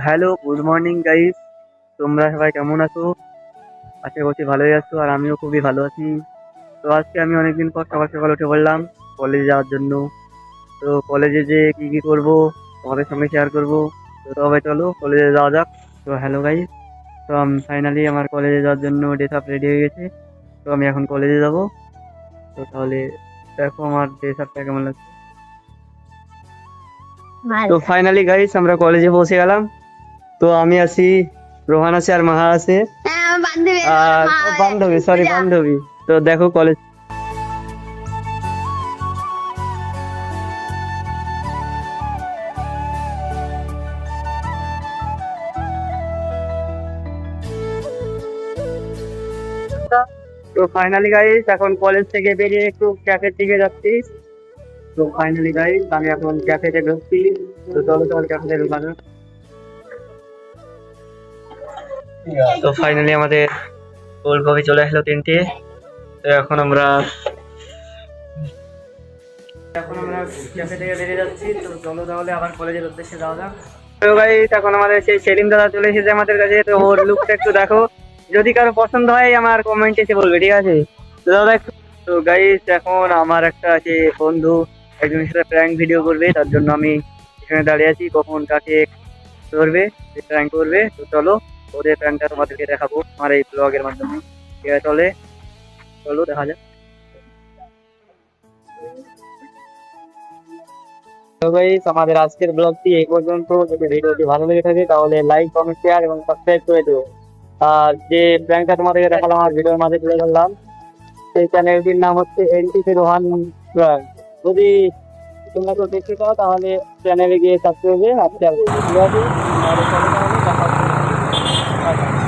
Hello, good morning guys. তোমরা সবাই কেমন আছো? আশা করছি ভালোই আছো, আর আমিও খুবই ভালো আছি। তো আজকে আমি অনেকদিন পর সকাল সকাল উঠে পড়লাম কলেজে যাওয়ার জন্য। তো কলেজে যে কি কি করব তোমাদের সঙ্গে শেয়ার করব। তো তবে চলো কলেজে যাওয়া যাক। তো হ্যালো গাইস, তো আমি ফাইনালি আমার কলেজে যাওয়ার জন্য ড্রেস আপ রেডি হয়ে গেছে। তো আমি এখন কলেজে যাব। তো তাহলে দেখো আমার ড্রেস আপটা কেমন লাগছে। তো ফাইনালি গাইস আমরা কলেজে পৌঁছে গেলাম। তো আমি আছি, রোহান আছে আর মাহা আছে, আর বান্ধবী, সরি বান্ধবী। তো দেখো কলেজ। তো ফাইনালি গাইস এখন কলেজ থেকে বেরিয়ে একটু ক্যাফের দিকে যাচ্ছি। তো ফাইনালি গাইস আমি এখন ক্যাফেতে ঢুকছি। তো চলো চলো ক্যাফেতে ঢুকানো। তো ফাইনালি আমাদের কোল্ড কফি চলে আসলো 3টে। তো এখন আমরা ক্যাফে থেকে বেরিয়ে যাচ্ছি। তো চলো তাহলে আবার কলেজের উদ্দেশ্যে যাওয়া যাক। তো গাইস এখন আমাদের সেই সেলিম দাদা চলে এসেছে আমাদের কাছে। তো ওর লুকটা একটু দেখো, যদি কারো পছন্দ হয় আমার কমেন্টে এসে বলবে, ঠিক আছে? তো দাদা তো গাইস এখন আমার একটা আছে বন্ধু, একজনের সাথে প্র্যাঙ্ক ভিডিও করবে, তার জন্য আমি এখানে দাঁড়িয়ে আছি কখন কাকে ধরবে, প্র্যাঙ্ক করবে। তো চলো ওদের প্র্যাঙ্কটা তোমাদেরকে দেখাবো আমার এই ব্লগের মাধ্যমে। ঠিক আছে, চলো দেখা যাক। তো গাইস আমাদের আজকের ব্লগটি এই পর্যন্ত। যদি ভিডিওটি ভালো লেগে থাকে তাহলে লাইক, কমেন্ট, শেয়ার এবং সাবস্ক্রাইব করে দিও। আর যে প্র্যাঙ্কটা তোমাদেরকে দেখালাম আমার ভিডিওর মাঝে তুলে ধরলাম, সেই চ্যানেলটির নাম হচ্ছে এনটিসি রোহান প্র্যাঙ্ক। যদি তোমরা কেউ দেখতে চাও তাহলে চ্যানেলে গিয়ে সাবস্ক্রাইব করবে। আজকে আর ঠিক আছে, তাহলে দেখা হচ্ছে।